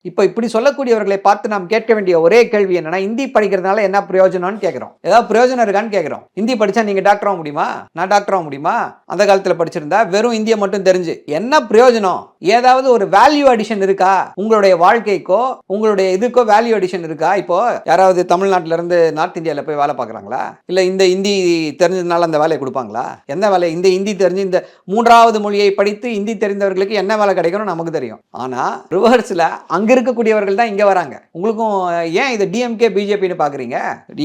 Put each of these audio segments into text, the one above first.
இப்போ இப்படி சொல்லக்கூடியவர்களை பார்த்து நாம் கேட்க வேண்டிய ஒரே கேள்வி என்னன்னா, இந்தி படிக்கிறதுனால என்ன பிரயோஜனம்னு கேட்கிறோம். ஏதாவது பிரயோஜனம் இருக்கான்னு கேட்கிறோம். இந்தி படிச்சா நீங்க டாக்டர் ஆக முடியுமா? நான் டாக்டர் ஆக முடியுமா? அந்த காலத்துல படிச்சிருந்தா வெறும் இந்திய மட்டும் தெரிஞ்சு என்ன பிரயோஜனம்? ஏதாவது ஒரு வேல்யூ அடிஷன் இருக்கா? உங்களுடைய வாழ்க்கைக்கோ உங்களுடைய இதுக்கோ வேல்யூ அடிஷன் இருக்கா? இப்போ யாராவது தமிழ்நாட்டில இருந்து நார்த் இந்தியாவில் போய் வேலை பார்க்குறாங்களா? இல்லை இந்த இந்தி தெரிஞ்சதுனால அந்த வேலையை கொடுப்பாங்களா? எந்த வேலை? இந்த இந்தி தெரிஞ்சு இந்த மூன்றாவது மொழியை படித்து இந்தி தெரிந்தவர்களுக்கு என்ன வேலை கிடைக்கணும் நமக்கு தெரியும். ஆனால் ரிவர்ஸில் அங்கே இருக்கக்கூடியவர்கள் தான் இங்கே வராங்க. உங்களுக்கும் ஏன் இது டிஎம்கே பிஜேபின்னு பார்க்குறீங்க?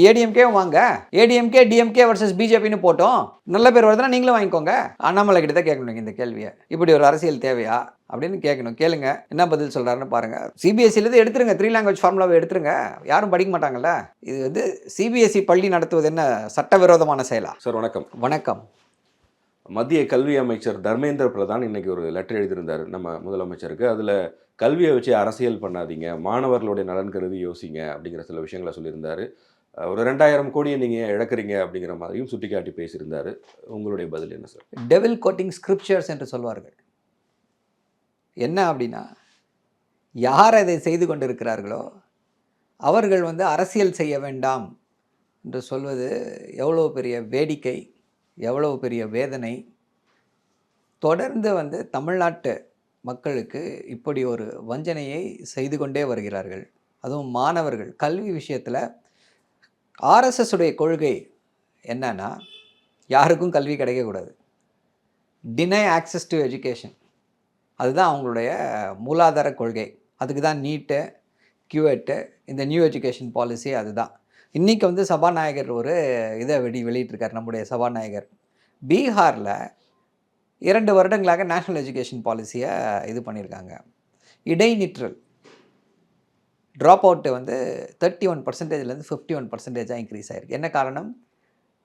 ஏடிஎம்கேவும் வாங்க, ஏடிஎம்கே டிஎம்கே வர்சஸ் பிஜேபின்னு போட்டோம். நல்ல பேர் வருதுன்னா நீங்களும் வாங்கிக்கோங்க. அண்ணாமலை கிட்ட தான் கேட்கணும் இந்த கேள்வியை. இப்படி ஒரு அரசியல் தேவையா அப்படின்னு கேட்கணும். கேளுங்க என்ன பதில் சொல்றாருன்னு பாருங்க. சிபிஎஸ்சிலேருந்து எடுத்துருங்க, 3 லாங்குவேஜ் ஃபார்முலாவை எடுத்துருங்க. யாரும் படிக்க மாட்டாங்கல்ல. இது வந்து சிபிஎஸ்சி பள்ளி நடத்துவது என்ன சட்டவிரோதமான செயலா? சார் வணக்கம். வணக்கம். மத்திய கல்வி அமைச்சர் தர்மேந்திர பிரதான் இன்னைக்கு ஒரு லெட்டர் எழுதியிருந்தார் நம்ம முதலமைச்சருக்கு. அதில் கல்வியை வச்சு அரசியல் பண்ணாதீங்க, மாணவர்களுடைய நலன் கருதி யோசிங்க அப்படிங்கிற சில விஷயங்களை சொல்லியிருந்தார். ஒரு 2000 கோடியை நீங்கள் இழக்கிறீங்க அப்படிங்கிற மாதிரியும் சுட்டிக்காட்டி பேசியிருந்தார். உங்களுடைய பதில் என்ன சார்? டெவில் கோட்டிங் ஸ்கிரிப்சர்ஸ் என்று சொல்வார்கள். என்ன அப்படின்னா, யார் அதை செய்து கொண்டிருக்கிறார்களோ அவர்கள் வந்து அரசியல் செய்ய வேண்டாம் என்று சொல்வது எவ்வளோ பெரிய வேடிக்கை, எவ்வளவு பெரிய வேதனை. தொடர்ந்து வந்து தமிழ்நாட்டு மக்களுக்கு இப்படி ஒரு வஞ்சனையை செய்து கொண்டே வருகிறார்கள். அதுவும் மாணவர்கள் கல்வி விஷயத்தில் ஆர்எஸ்எஸ் உடைய கொள்கை என்னன்னா, யாருக்கும் கல்வி கிடைக்கக்கூடாது, டினை ஆக்சஸ் டு எஜுகேஷன். அதுதான் அவங்களுடைய மூலாதார கொள்கை. அதுக்கு தான் நீட்டு, கியூஎட்டு, இந்த நியூ எஜுகேஷன் பாலிசி. அதுதான் இன்றைக்கி வந்து சபாநாயகர் ஒரு இதை வெளியிட்டிருக்கார். நம்முடைய சபாநாயகர் பீகாரில் 2 வருடங்களாக நேஷ்னல் எஜுகேஷன் பாலிசியை இது பண்ணியிருக்காங்க. இடைநிற்றல் ட்ராப் அவுட்டு வந்து 31%லேருந்து 51%ஆக இன்க்ரீஸ் ஆகிருக்கு. என்ன காரணம்?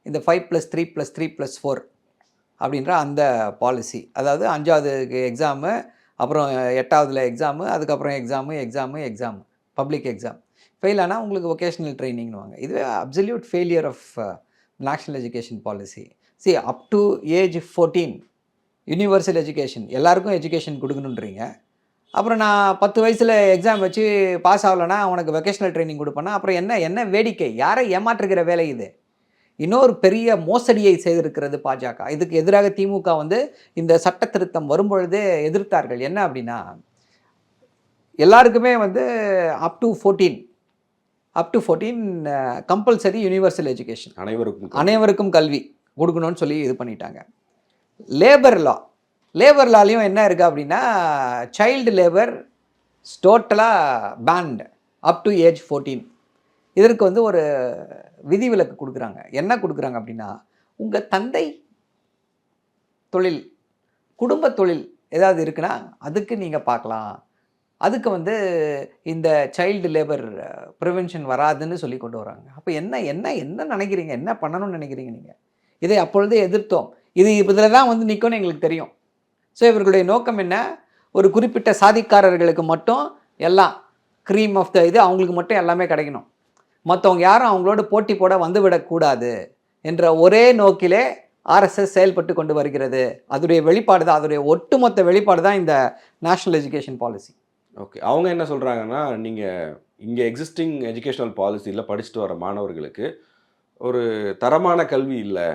இந்த 5+3+3+4 அப்படின்ற அந்த பாலிசி. அதாவது 5வது எக்ஸாமு, அப்புறம் 8வதுல எக்ஸாமு, அதுக்கப்புறம் எக்ஸாமு பப்ளிக் எக்ஸாம். ஃபெயில் ஆனால் உங்களுக்கு வொகேஷ்னல் ட்ரைனிங்னுவாங்க. இது absolute failure of national education policy. See up to age 14 universal education, எல்லாருக்கும் எஜுகேஷன் கொடுக்கணுன்றீங்க. அப்புறம் நான் 10 வயசில் எக்ஸாம் வச்சு பாஸ் ஆகலைன்னா அவனுக்கு வொகேஷ்னல் ட்ரைனிங் கொடுப்பேன்னா அப்புறம் என்ன வேடிக்கை? யாரை ஏமாற்றுகிற வேலை இது? இன்னொரு பெரிய மோசடியை செய்திருக்கிறது பாஜக. இதுக்கு எதிராக திமுக வந்து இந்த சட்ட திருத்தம் வரும்பொழுதே எதிர்த்தார்கள். என்ன அப்படின்னா, எல்லாருக்குமே வந்து up to 14 compulsory universal education, அனைவருக்கும் கல்வி கொடுக்கணும்னு சொல்லி இது பண்ணிட்டாங்க. லேபர் லாலையும் என்ன இருக்குது அப்படின்னா, சைல்டு லேபர் டோட்டலாக பேண்ட் அப் டு ஏஜ் 14. இதற்கு வந்து ஒரு விதிவிலக்கு கொடுக்குறாங்க. என்ன கொடுக்குறாங்க அப்படின்னா, உங்கள் தந்தை தொழில், குடும்ப தொழில் ஏதாவது இருக்குன்னா அதுக்கு நீங்கள் பார்க்கலாம். அதுக்கு வந்து இந்த சைல்டு லேபர் ப்ரிவென்ஷன் வராதுன்னு சொல்லி கொண்டு வராங்க. அப்போ என்ன நினைக்கிறீங்க? என்ன பண்ணணும்னு நினைக்கிறீங்க நீங்கள்? இதை அப்பொழுதே எதிர்த்தோம். இதில் தான் வந்து நிற்கும்னு எங்களுக்கு தெரியும். ஸோ இவர்களுடைய நோக்கம் என்ன? ஒரு குறிப்பிட்ட சாதிக்காரர்களுக்கு மட்டும் எல்லாம் க்ரீம் ஆஃப் த இது அவங்களுக்கு மட்டும் எல்லாமே கிடைக்கணும், மற்றவங்க யாரும் அவங்களோட போட்டி போட வந்துவிடக்கூடாது என்ற ஒரே நோக்கிலே ஆர்எஸ்எஸ் செயல்பட்டு கொண்டு வருகிறது. அதோடைய வெளிப்பாடு தான், அதோடைய ஒட்டுமொத்த வெளிப்பாடு தான் இந்த நேஷ்னல் எஜுகேஷன் பாலிசி. ஓகே, அவங்க என்ன சொல்கிறாங்கன்னா, நீங்கள் இங்கே எக்ஸிஸ்டிங் எஜுகேஷனல் பாலிசியில் படிச்சுட்டு வர மாணவர்களுக்கு ஒரு தரமான கல்வி இல்லை.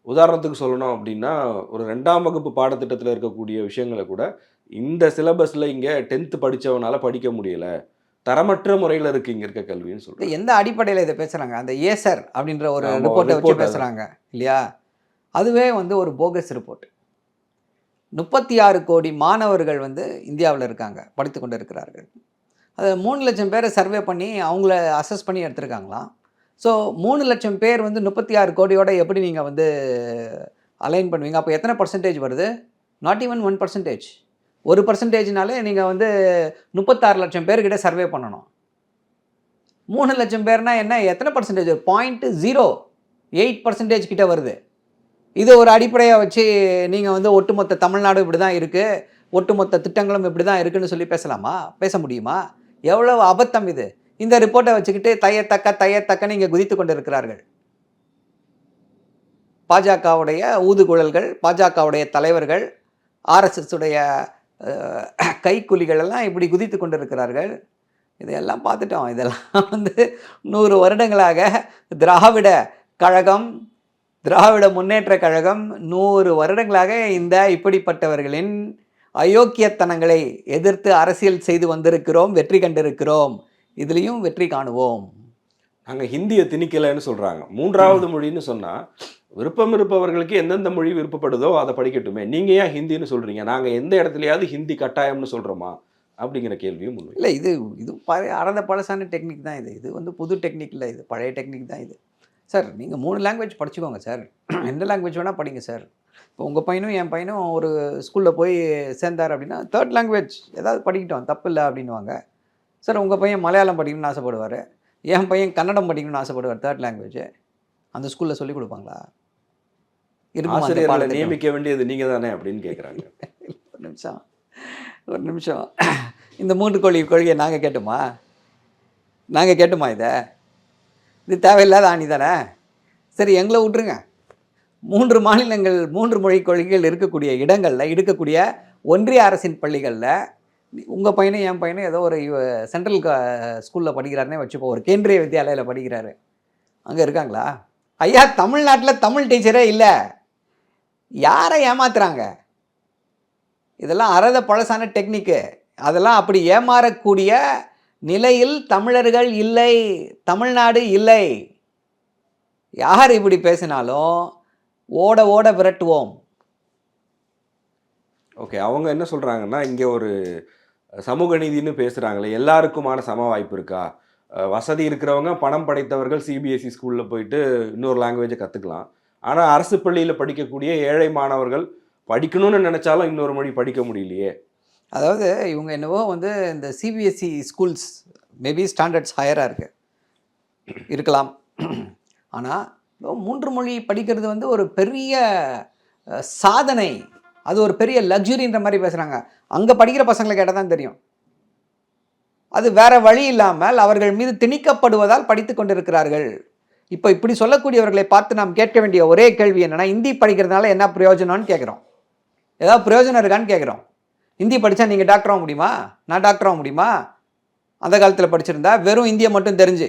உதாரணத்துக்கு சொல்லணும் அப்படின்னா, ஒரு 2ஆம் வகுப்பு பாடத்திட்டத்தில் இருக்கக்கூடிய விஷயங்களை கூட இந்த சிலபஸில் இங்கே 10th படித்தவனால படிக்க முடியலை, தரமற்ற முறையில் இருக்குது இங்கே இருக்க கல்வின்னு சொல்லிட்டு. எந்த அடிப்படையில் இதை பேசுகிறாங்க? அந்த ஏசர் அப்படின்ற ஒரு ரிப்போர்ட்டை வச்சு பேசுகிறாங்க இல்லையா? அதுவே வந்து ஒரு போகஸ் ரிப்போர்ட். 36 கோடி மாணவர்கள் வந்து இந்தியாவில் இருக்காங்க, படித்து கொண்டு இருக்கிறார்கள். அது 3 லட்சம் பேரை சர்வே பண்ணி அவங்கள அசஸ் பண்ணி எடுத்திருக்காங்களாம். ஸோ 3 லட்சம் பேர் வந்து 36 கோடியோட எப்படி நீங்கள் வந்து அலைன் பண்ணுவீங்க? அப்போ எத்தனை பர்சன்டேஜ் வருது? Not even 1%. 1%னாலே நீங்கள் வந்து 36 லட்சம் பேர்கிட்ட சர்வே பண்ணணும். 3 லட்சம் பேர்னா என்ன, எத்தனை பர்சன்டேஜ்? 0.08% கிட்ட வருது. இது ஒரு அடிப்படையாக வச்சு நீங்கள் வந்து ஒட்டுமொத்த தமிழ்நாடு இப்படி தான் இருக்குது, ஒட்டுமொத்த திட்டங்களும் இப்படி தான் இருக்குதுன்னு சொல்லி பேசலாமா? பேச முடியுமா? எவ்வளவு அபத்தம் இது! இந்த ரிப்போர்ட்டை வச்சுக்கிட்டு தையத்தக்கன்னு இங்கே குதித்து கொண்டு இருக்கிறார்கள். பாஜகவுடைய ஊதுகுழல்கள், பாஜகவுடைய தலைவர்கள், ஆர்எஸ்எஸ் உடைய கைக்கூலிகள் எல்லாம் இப்படி குதித்து கொண்டிருக்கிறார்கள். இதையெல்லாம் பார்த்துட்டோம். இதெல்லாம் வந்து 100 வருடங்களாக திராவிட கழகம், திராவிட முன்னேற்ற கழகம் 100 வருடங்களாக இந்த இப்படிப்பட்டவர்களின் அயோக்கியத்தனங்களை எதிர்த்து அரசியல் செய்து வந்திருக்கிறோம், வெற்றி கண்டிருக்கிறோம். இதுலேயும் வெற்றி காணுவோம். நாங்கள் ஹிந்தியை திணிக்கலைன்னு சொல்கிறாங்க. 3வது மொழின்னு சொன்னால் விருப்பம் இருப்பவர்களுக்கு எந்தெந்த மொழி விருப்பப்படுதோ அதை படிக்கட்டுமே. நீங்கள் ஏன் ஹிந்தின்னு சொல்கிறீங்க? நாங்கள் எந்த இடத்துலையாவது ஹிந்தி கட்டாயம்னு சொல்கிறோமா அப்படிங்கிற கேள்வியும் முன்வை. இல்லை, இது அறந்த பழசான டெக்னிக் தான். இது வந்து புது டெக்னிக் இல்லை, இது பழைய டெக்னிக் தான் இது. சார், நீங்கள் 3 லாங்குவேஜ் படிச்சுக்கோங்க சார். எந்த லாங்குவேஜ் வேணால் படிங்க சார். இப்போ உங்கள் பையனும் என் பையனும் ஒரு ஸ்கூலில் போய் சேர்ந்தார் அப்படின்னா 3rd லாங்குவேஜ் ஏதாவது படிக்கிட்டோம், தப்பு இல்லை அப்படின்வாங்க. சார், உங்கள் பையன் மலையாளம் படிக்கணும்னு ஆசைப்படுவார், என் பையன் கன்னடம் படிக்கணும்னு ஆசைப்படுவார். 3rd லாங்குவேஜ் அந்த ஸ்கூலில் சொல்லிக் கொடுப்பாங்களா? ஆசிரியர்களை நியமிக்க வேண்டியது நீங்கள் தானே அப்படின்னு கேட்குறாங்க. ஒரு நிமிஷம். இந்த 3 கொள்கையை நாங்கள் கேட்டுமா? நாங்கள் கேட்டுமா? இது தேவையில்லாத ஆணி தானே. சரி, எங்களை விட்டுருங்க. 3 மாநிலங்கள் 3 மொழி கொள்கைகள் இருக்கக்கூடிய இடங்களில் இருக்கக்கூடிய ஒன்றிய அரசின் பள்ளிகளில் உங்கள் பையனும் என் பையனும் ஏதோ ஒரு சென்ட்ரல் ஸ்கூலில் படிக்கிறாருன்னே வச்சுப்போம், ஒரு கேந்திரிய வித்யாலயில் படிக்கிறாரு. அங்கே இருக்காங்களா? ஐயா, தமிழ்நாட்டில் தமிழ் டீச்சரே இல்லை. யாரை ஏமாத்துறாங்க? இதெல்லாம் அறத பழசான டெக்னிக்கு. அதெல்லாம் அப்படி ஏமாறக்கூடிய நிலையில் தமிழர்கள் இல்லை, தமிழ்நாடு இல்லை. யார் இப்படி பேசினாலும் ஓட ஓட விரட்டுவோம். ஓகே, அவங்க என்ன சொல்கிறாங்கன்னா, இங்கே ஒரு சமூக நீதினு பேசுகிறாங்களே, எல்லாருக்குமான சம வாய்ப்பு இருக்கா? வசதி இருக்கிறவங்க, பணம் படைத்தவர்கள் சிபிஎஸ்சி ஸ்கூலில் போயிட்டு இன்னொரு லாங்குவேஜை கற்றுக்கலாம். ஆனால் அரசு பள்ளியில் படிக்கக்கூடிய ஏழை மாணவர்கள் படிக்கணும்னு நினச்சாலும் இன்னொரு மொழி படிக்க முடியலையே. அதாவது இவங்க என்னவோ வந்து இந்த சிபிஎஸ்சி ஸ்கூல்ஸ் மேபி ஸ்டாண்டர்ட்ஸ் ஹையராக இருக்கலாம். ஆனால் 3 மொழி படிக்கிறது வந்து ஒரு பெரிய சாதனை, அது ஒரு பெரிய லக்ஸுரின்ற மாதிரி பேசுகிறாங்க. அங்கே படிக்கிற பசங்களை கேட்டால் தான் தெரியும். அது வேற வழி இல்லாமல் அவர்கள் மீது திணிக்கப்படுவதால் படித்து கொண்டிருக்கிறார்கள். இப்போ இப்படி சொல்லக்கூடியவர்களை பார்த்து நாம் கேட்க வேண்டிய ஒரே கேள்வி என்னென்னா, ஹிந்தி படிக்கிறதுனால என்ன பிரயோஜனம்னு கேட்குறோம். ஏதாவது பிரயோஜனம் இருக்கான்னு கேட்குறோம். ஹிந்தி படித்தா நீங்கள் டாக்டர் ஆக முடியுமா? நான் டாக்டர் ஆக முடியுமா? அந்த காலத்தில் படிச்சிருந்தா வெறும் இந்தியை மட்டும் தெரிஞ்சு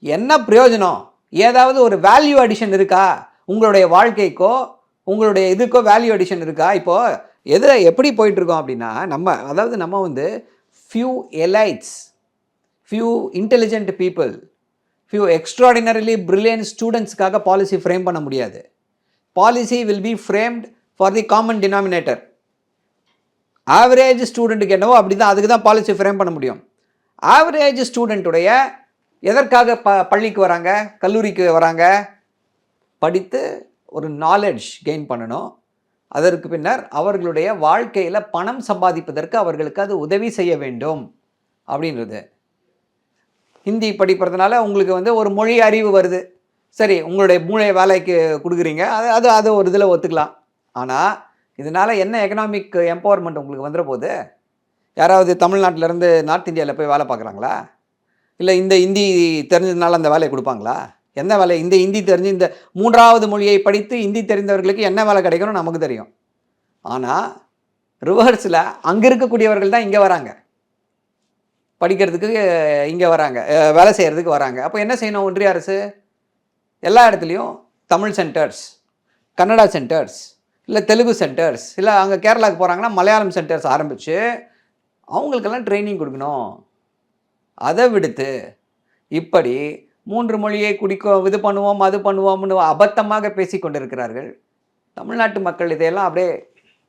என்ன பிரயோஜனம்? ஏதாவது ஒரு வேல்யூ அடிஷன் இருக்கா? உங்களுடைய வாழ்க்கைக்கோ உங்களுடைய இதுக்கோ வேல்யூ அடிஷன் இருக்கா? இப்போது எப்படி போயிட்டுருக்கோம் அப்படின்னா, நம்ம வந்து few elites, few intelligent people, few extraordinarily brilliant ஸ்டூடெண்ட்ஸ்க்காக பாலிசி ஃப்ரேம் பண்ண முடியாது. Policy will be framed for the common denominator. Average ஸ்டூடெண்ட்டுக்கு என்னவோ அப்படி தான், அதுக்கு தான் பாலிசி ஃப்ரேம் பண்ண முடியும். ஆவரேஜ் ஸ்டூடெண்ட்டுடைய எதற்காக பள்ளிக்கு வராங்க, கல்லூரிக்கு வராங்க? படித்து ஒரு நாலேஜ் கெயின் பண்ணணும். அதற்கு பின்னர் அவர்களுடைய வாழ்க்கையில் பணம் சம்பாதிப்பதற்கு அவர்களுக்கு அது உதவி செய்ய வேண்டும் அப்படின்றது. ஹிந்தி படிப்பதுனால உங்களுக்கு வந்து ஒரு மொழி அறிவு வருது, சரி, உங்களுடைய மூளையை வேலைக்கு கொடுக்குறீங்க, அது ஒரு இதில் ஒத்துக்கலாம். ஆனால் இதனால் என்ன எக்கனாமிக் எம்பவர்மெண்ட் உங்களுக்கு வந்துட போகுது? யாராவது தமிழ்நாட்டிலேருந்து நார்த் இந்தியாவில் போய் வேலை பார்க்குறாங்களா? இல்லை இந்த ஹிந்தி தெரிஞ்சதுனால அந்த வேலையை கொடுப்பாங்களா? என்ன வேலை? இந்த ஹிந்தி தெரிஞ்சு இந்த 3வது மொழியை படித்து ஹிந்தி தெரிந்தவர்களுக்கு என்ன வேலை கிடைக்கணும் நமக்கு தெரியும். ஆனால் ரிவர்ஸில் அங்கே இருக்கக்கூடியவர்கள் தான் இங்கே வராங்க, படிக்கிறதுக்கு இங்கே வராங்க, வேலை செய்கிறதுக்கு வராங்க. அப்போ என்ன செய்யணும் ஒன்றிய அரசு? எல்லா இடத்துலையும் தமிழ் சென்டர்ஸ், கன்னடா சென்டர்ஸ், இல்லை தெலுங்கு சென்டர்ஸ், இல்லை அங்கே கேரளாவுக்கு போகிறாங்கன்னா மலையாளம் சென்டர்ஸ் ஆரம்பித்து அவங்களுக்கெல்லாம் ட்ரைனிங் கொடுக்கணும். அதை விடுத்து இப்படி 3 மொழியை இது பண்ணுவோம் அது பண்ணுவோம்னு அபத்தமாக பேசி கொண்டிருக்கிறார்கள். தமிழ்நாட்டு மக்கள் இதையெல்லாம் அப்படியே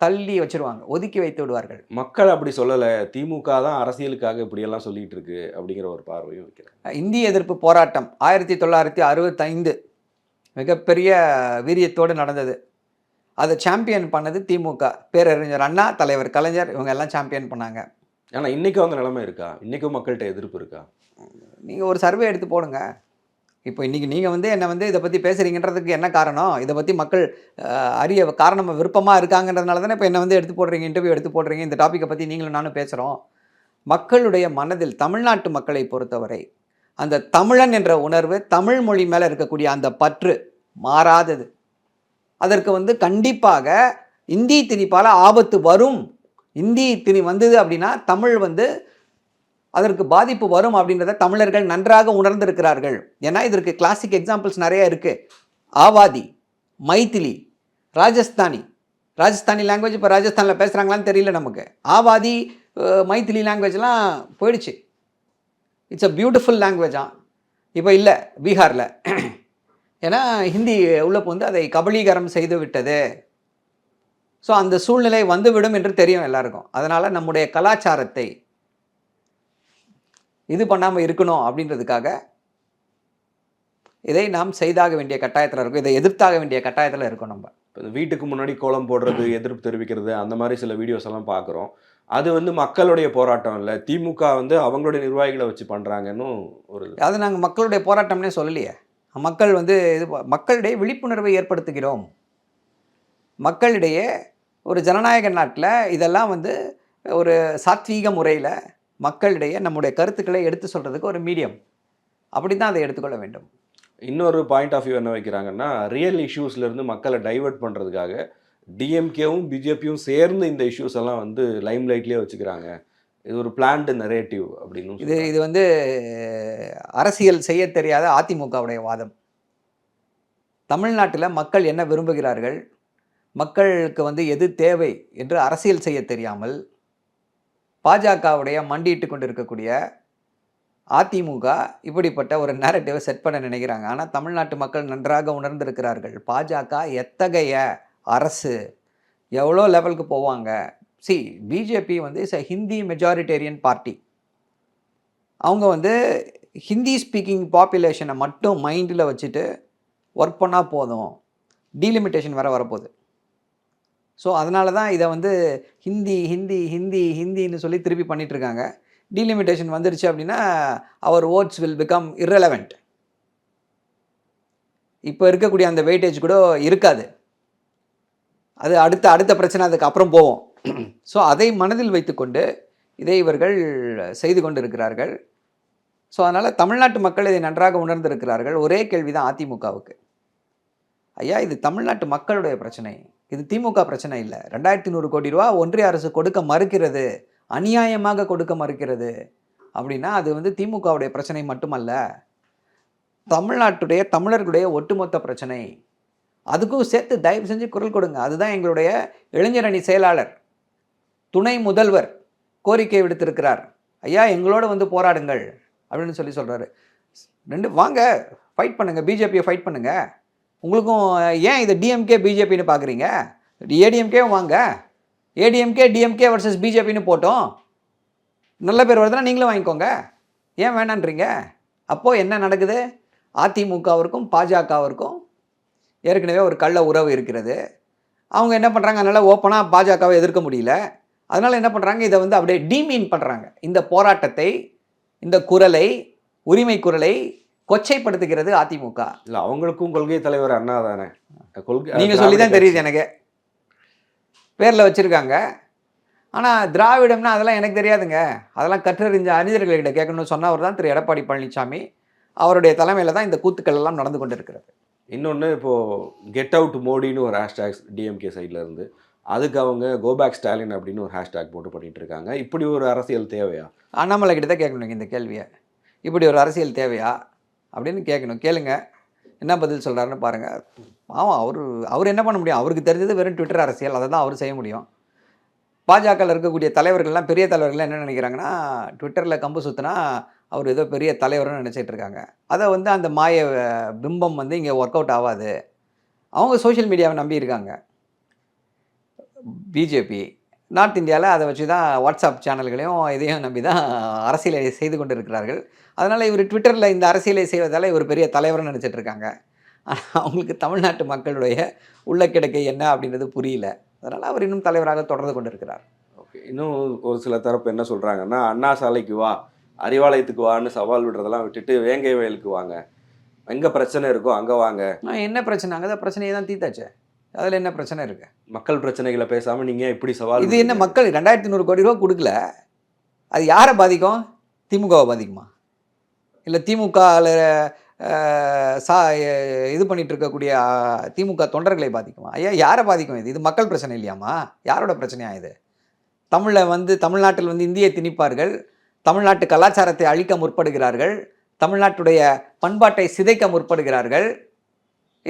தள்ளி வச்சிருவாங்க, ஒதுக்கி வைத்து விடுவார்கள். மக்கள் அப்படி சொல்லலை, திமுக தான் அரசியலுக்காக இப்படியெல்லாம் சொல்லிட்டு இருக்கு அப்படிங்கிற ஒரு பார்வையும் வைக்கிறாங்க. இந்திய எதிர்ப்பு போராட்டம் 1965 மிகப்பெரிய வீரியத்தோடு நடந்தது. அதை சாம்பியன் பண்ணது திமுக. பேரறிஞர் அண்ணா, தலைவர் கலைஞர், இவங்க எல்லாம் சாம்பியன் பண்ணாங்க. ஆனால் இன்றைக்கும் அந்த நிலைமை இருக்கா? இன்றைக்கும் மக்கள்கிட்ட எதிர்ப்பு இருக்கா? நீங்கள் ஒரு சர்வே எடுத்து போடுங்க. இப்போ இன்றைக்கி நீங்கள் வந்து என்னை வந்து இதை பற்றி பேசுகிறீங்கன்றதுக்கு என்ன காரணம்? இதை பற்றி மக்கள் அறிய காரணம் விருப்பமாக இருக்காங்கன்றதுனால தானே இப்போ என்னை வந்து எடுத்து போடுறீங்க, இன்டர்வியூ எடுத்து போடுறீங்க, இந்த டாப்பிக்கை பற்றி நீங்களும் நானும் பேசுகிறோம். மக்களுடைய மனதில், தமிழ்நாட்டு மக்களை பொறுத்தவரை அந்த தமிழன் என்ற உணர்வு, தமிழ் மொழி மேலே இருக்கக்கூடிய அந்த பற்று மாறாதது. அதற்கு வந்து கண்டிப்பாக இந்தி திணிப்பால் ஆபத்து வரும். இந்தி திணி வந்தது அப்படின்னா தமிழ் வந்து அதற்கு பாதிப்பு வரும் அப்படின்றத தமிழர்கள் நன்றாக உணர்ந்திருக்கிறார்கள். ஏன்னா இதற்கு கிளாசிக் எக்ஸாம்பிள்ஸ் நிறைய இருக்குது. ஆவாதி, மைத்திலி, ராஜஸ்தானி லாங்குவேஜ் இப்போ ராஜஸ்தானில் பேசுகிறாங்களான்னு தெரியல நமக்கு. ஆவாதி, மைத்திலி லாங்குவேஜ்லாம் போயிடுச்சு. இட்ஸ் அ பியூட்டிஃபுல் லாங்குவேஜா இப்போ இல்லை பீகாரில். ஏன்னா ஹிந்தி உள்ள வந்து அதை கபலீகரம் செய்து விட்டது. ஸோ அந்த சூழ்நிலை வந்துவிடும் என்று தெரியும் எல்லாருக்கும். அதனால் நம்முடைய கலாச்சாரத்தை இது பண்ணாமல் இருக்கணும் அப்படின்றதுக்காக இதை நாம் செய்தாக வேண்டிய கட்டாயத்தில் இருக்கும். இதை எதிர்த்தாக வேண்டிய கட்டாயத்தில் இருக்கும். நம்ம இப்போ வீட்டுக்கு முன்னாடி கோலம் போடுறது, எதிர்ப்பு தெரிவிக்கிறது, அந்த மாதிரி சில வீடியோஸ் எல்லாம் பார்க்குறோம். அது வந்து மக்களுடைய போராட்டம் இல்லை, திமுக வந்து அவங்களுடைய நிர்வாகிகளை வச்சு பண்ணுறாங்கன்னு ஒரு அது நாங்கள் மக்களுடைய போராட்டம்னே சொல்லலையே. மக்கள் வந்து மக்களிடையே விழிப்புணர்வை ஏற்படுத்துகிறோம். மக்களிடையே ஒரு ஜனநாயக நாட்டில் இதெல்லாம் வந்து ஒரு சாத்வீக முறையில் மக்களிடையே நம்முடைய கருத்துக்களை எடுத்து சொல்கிறதுக்கு ஒரு மீடியம். அப்படி தான் அதை எடுத்துக்கொள்ள வேண்டும். இன்னொரு பாயிண்ட் ஆஃப் வியூ என்ன வைக்கிறாங்கன்னா, ரியல் இஷ்யூஸ்லேருந்து மக்களை டைவர்ட் பண்ணுறதுக்காக டிஎம்கேவும் பிஜேபியும் சேர்ந்து இந்த இஷ்யூஸ் எல்லாம் வந்து லைம் லைட்லேயே வச்சுக்கிறாங்க. இது ஒரு பிளான்டு நரேட்டிவ் அப்படின்னு இது வந்து அரசியல் செய்ய தெரியாத அதிமுகவுடைய வாதம். தமிழ்நாட்டில் மக்கள் என்ன விரும்புகிறார்கள், மக்களுக்கு வந்து எது தேவை என்று அரசியல் செய்ய தெரியாமல் பாஜகவுடைய மண்டிட்டு கொண்டு இருக்கக்கூடிய அதிமுக இப்படிப்பட்ட ஒரு நேரட்டிவை செட் பண்ண நினைக்கிறாங்க. ஆனால் தமிழ்நாட்டு மக்கள் நன்றாக உணர்ந்திருக்கிறார்கள். பாஜக எத்தகைய அரசு, எவ்வளோ லெவலுக்கு போவாங்க. பிஜேபி வந்து is a Hindi majoritarian party. அவங்க வந்து ஹிந்தி ஸ்பீக்கிங் பாப்புலேஷனை மட்டும் மைண்டில் வச்சுட்டு ஒர்க் பண்ணால் போதும். டீலிமிட்டேஷன் வரப்போகுது. ஸோ அதனால தான் இதை வந்து ஹிந்தின்னு சொல்லி திருப்பி பண்ணிகிட்ருக்காங்க. டீலிமிட்டேஷன் வந்துருச்சு அப்படின்னா அவர் ஓட்ஸ் வில் பிகம் irrelevant. இப்போ இருக்கக்கூடிய அந்த வெயிட்டேஜ் கூட இருக்காது. அது அடுத்த பிரச்சனை, அதுக்கு அப்புறம் போவோம். ஸோ அதை மனதில் வைத்துக்கொண்டு இதை இவர்கள் செய்து கொண்டு இருக்கிறார்கள். ஸோ அதனால் தமிழ்நாட்டு மக்கள் இதை நன்றாக உணர்ந்திருக்கிறார்கள். ஒரே கேள்வி தான் அதிமுகவுக்கு, ஐயா இது தமிழ்நாட்டு மக்களுடைய பிரச்சனை, இது திமுக பிரச்சனை இல்லை. 2100 கோடி ரூபா ஒன்றிய அரசு கொடுக்க மறுக்கிறது, அநியாயமாக கொடுக்க மறுக்கிறது அப்படின்னா அது வந்து திமுகவுடைய பிரச்சனை மட்டுமல்ல, தமிழ்நாட்டுடைய தமிழர்களுடைய ஒட்டுமொத்த பிரச்சனை. அதுக்கும் சேர்த்து தயவு செஞ்சு குரல் கொடுங்க. அதுதான் எங்களுடைய இளைஞரணி செயலாளர் துணை முதல்வர் கோரிக்கை விடுத்திருக்கிறார். ஐயா எங்களோட வந்து போராடுங்கள் அப்படின்னு சொல்கிறாரு. வாங்க ஃபைட் பண்ணுங்கள், பிஜேபியை ஃபைட் பண்ணுங்கள். உங்களுக்கும் ஏன் இதை டிஎம்கே பிஜேபின்னு பார்க்குறீங்க? ஏடிஎம்கேவும் வாங்க, ஏடிஎம்கே டிஎம்கே வர்சஸ் பிஜேபின்னு போட்டோம், நல்ல பேர் வருதுன்னா நீங்களும் வாங்கிக்கோங்க, ஏன் வேணான்றீங்க? அப்போது என்ன நடக்குது? அதிமுகவிற்கும் பாஜகவிற்கும் ஏற்கனவே ஒரு கள்ள உறவு இருக்கிறது. அவங்க என்ன பண்ணுறாங்க, அதனால் ஓப்பனாக பாஜகவை எதிர்க்க முடியல. அதனால் என்ன பண்ணுறாங்க, இதை வந்து அப்படியே டீமீன் பண்ணுறாங்க. இந்த போராட்டத்தை, இந்த குரலை, உரிமை குரலை கொச்சைப்படுத்துகிறது அதிமுக. இல்லை, அவங்களுக்கும் கொள்கை தலைவர் அண்ணா தானே. நீங்கள் சொல்லி தான் தெரியுது எனக்கு, பேரில் வச்சுருக்காங்க. ஆனால் திராவிடம்னா அதெல்லாம் எனக்கு தெரியாதுங்க, அதெல்லாம் கற்றறிஞ்ச அறிஞர்கள்கிட்ட கேட்கணும்னு சொன்னவர் தான் திரு எடப்பாடி பழனிசாமி. அவருடைய தலைமையில் தான் இந்த கூத்துக்கள் எல்லாம் நடந்து கொண்டு இருக்கிறது. இன்னொன்று, இப்போது கெட் அவுட் மோடின்னு ஒரு ஹேஷ்டேக் டிஎம்கே சைடில் இருந்து, அதுக்கு அவங்க கோபேக் ஸ்டாலின் அப்படின்னு ஒரு ஹேஷ்டேக் போட்டு பண்ணிகிட்டு இருக்காங்க. இப்படி ஒரு அரசியல் தேவையா? அண்ணாமலை கிட்ட தான் கேட்கணுங்க இந்த கேள்வியை. இப்படி ஒரு அரசியல் தேவையா அப்படின்னு கேட்கணும். கேளுங்க என்ன பதில் சொல்கிறாருன்னு பாருங்கள். ஆமாம், அவர் என்ன பண்ண முடியும்? அவருக்கு தெரிஞ்சது வெறும் ட்விட்டர் அரசியல், அதை தான் அவர் செய்ய முடியும். பாஜகவில் இருக்கக்கூடிய தலைவர்கள்லாம், பெரிய தலைவர்கள்லாம் என்ன நினைக்கிறாங்கன்னா, ட்விட்டரில் கம்பு சுற்றினா அவர் ஏதோ பெரிய தலைவர்னு நினச்சிட்டு இருக்காங்க. அதை வந்து அந்த மாய பிம்பம் வந்து இங்கே ஒர்க் அவுட் ஆகாது. அவங்க சோஷியல் மீடியாவை நம்பி இருக்காங்க. பிஜேபி நார்த் இந்தியாவில் அதை வச்சு தான் வாட்ஸ்அப் சேனல்களையும் இதையும் நம்பி தான் அரசியலை செய்து கொண்டு இருக்கிறார்கள். அதனால் இவர் ட்விட்டரில் இந்த அரசியலை செய்வதால் இவர் பெரிய தலைவர்னு நினச்சிட்டு இருக்காங்க. ஆனால் அவங்களுக்கு தமிழ்நாட்டு மக்களுடைய உள்ள கிடக்கை என்ன அப்படின்றது புரியல. அதனால் அவர் இன்னும் தலைவராக தொடர்ந்து கொண்டு இருக்கிறார். ஓகே, இன்னும் ஒரு சில தரப்பு என்ன சொல்கிறாங்கன்னா, அண்ணா சாலைக்கு வா, அறிவாலயத்துக்கு வான்னு சவால் விடுறதெல்லாம் விட்டுட்டு வேங்கை வயலுக்கு வாங்க, எங்கே பிரச்சனை இருக்கோ அங்கே வாங்க. என்ன பிரச்சனை? அங்கே தான் பிரச்சனையை தான் தீர்த்தாச்சு, அதில் என்ன பிரச்சனை இருக்குது? மக்கள் பிரச்சனைகளை பேசாமல் நீங்கள் இப்படி சவால், இது என்ன மக்கள் 2100 கோடி ரூபா கொடுக்கல, அது யாரை பாதிக்கும்? திமுகவை பாதிக்குமா? இல்லை திமுகவில் இது பண்ணிகிட்டு இருக்கக்கூடிய திமுக தொண்டர்களை பாதிக்குமா? ஐயா யாரை பாதிக்கும்? இது மக்கள் பிரச்சனை இல்லையாம்மா? யாரோட பிரச்சனையா இது? தமிழில் வந்து தமிழ்நாட்டில் வந்து இந்தியை திணிப்பார்கள், தமிழ்நாட்டு கலாச்சாரத்தை அழிக்க முற்படுகிறார்கள், தமிழ்நாட்டுடைய பண்பாட்டை சிதைக்க முற்படுகிறார்கள்.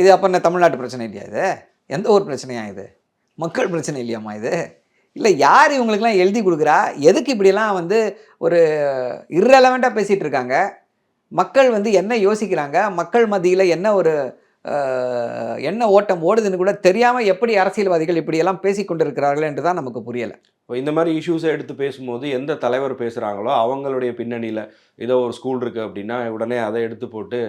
இது அப்போ என்ன தமிழ்நாட்டு பிரச்சனை இல்லையா இது? எந்த ஒரு பிரச்சனையா இது? மக்கள் பிரச்சனை இல்லையாம்மா இது? இல்லை யார் இவங்களுக்கெல்லாம் எழுதி கொடுக்குறா? எதுக்கு இப்படியெல்லாம் வந்து ஒரு இர்ரெலவெண்ட்டாக பேசிகிட்டு இருக்காங்க? மக்கள் வந்து என்ன யோசிக்கிறாங்க? மக்கள் மத்தியில் என்ன ஒரு என்ன ஓட்டம் ஓடுதுன்னு கூட தெரியாமல் எப்படி அரசியல்வாதிகள் இப்படியெல்லாம் பேசி கொண்டிருக்கிறார்கள் என்று தான் நமக்கு புரியலை. இப்போ இந்த மாதிரி இஷ்யூஸை எடுத்து பேசும்போது எந்த தலைவர் பேசுகிறாங்களோ அவங்களுடைய பின்னணியில் ஏதோ ஒரு ஸ்கூல் இருக்குது அப்படின்னா உடனே அதை எடுத்து போட்டு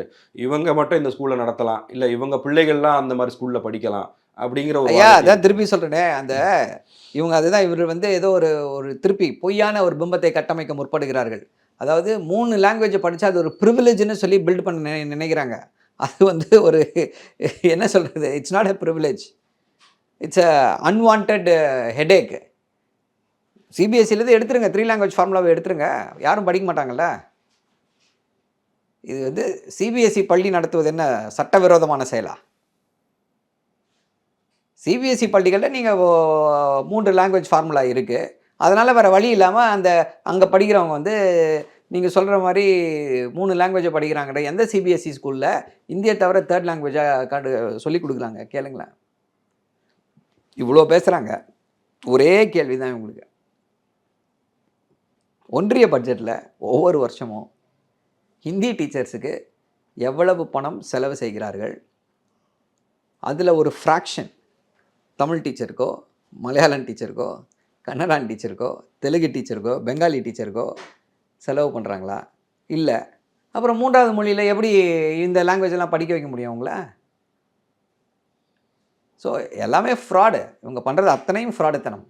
இவங்க மட்டும் இந்த ஸ்கூலை நடத்தலாம், இல்லை இவங்க பிள்ளைகள்லாம் அந்த மாதிரி ஸ்கூலில் படிக்கலாம் அப்படிங்கிற ஒரு ஐயா அதான் திருப்பி சொல்கிறேனே, அந்த இவங்க அதுதான் இவர் வந்து ஏதோ ஒரு ஒரு திருப்பி பொய்யான ஒரு பிம்பத்தை கட்டமைக்க முற்படுகிறார்கள். அதாவது 3 லாங்குவேஜை படித்தா அது ஒரு ப்ரிவிலேஜ்னு சொல்லி பில்ட் பண்ண நினைக்கிறாங்க. அது வந்து ஒரு என்ன சொல்கிறது, it's not a privilege, it's a unwanted headache. சிபிஎஸ்சிலேருந்து எடுத்துருங்க, 3 லாங்குவேஜ் ஃபார்முலாவை எடுத்துருங்க, யாரும் படிக்க மாட்டாங்கல்ல. இது வந்து சிபிஎஸ்சி பள்ளி நடத்துவது என்ன சட்டவிரோதமான செயலா? சிபிஎஸ்சி பள்ளிகளில் நீங்கள் 3 லாங்குவேஜ் ஃபார்முலா இருக்குது, அதனால் வேறு வழி இல்லாமல் அந்த அங்கே படிக்கிறவங்க வந்து நீங்கள் சொல்கிற மாதிரி 3 லாங்குவேஜை படிக்கிறாங்கடா. எந்த சிபிஎஸ்சி ஸ்கூலில் இந்தியை தவிர 3rd லாங்குவேஜாக சொல்லிக் கொடுக்குறாங்க? கேளுங்களேன். இவ்வளோ பேசுகிறாங்க, ஒரே கேள்வி தான் இவங்களுக்கு. ஒன்றிய பட்ஜெட்டில் ஒவ்வொரு வருஷமும் ஹிந்தி டீச்சர்ஸுக்கு எவ்வளவு பணம் செலவு செய்கிறார்கள்? அதில் ஒரு ஃப்ராக்ஷன் தமிழ் டீச்சருக்கோ, மலையாளம் டீச்சருக்கோ, கன்னடான் டீச்சருக்கோ, தெலுங்கு டீச்சருக்கோ, பெங்காலி டீச்சருக்கோ செலவு பண்ணுறாங்களா? இல்லை. அப்புறம் 3வது மொழியில் எப்படி இந்த லாங்குவேஜெல்லாம் படிக்க வைக்க முடியும் அவங்கள? ஸோ எல்லாமே ஃப்ராடு. இவங்க பண்ணுறது அத்தனையும் ஃப்ராடுத்தனம்.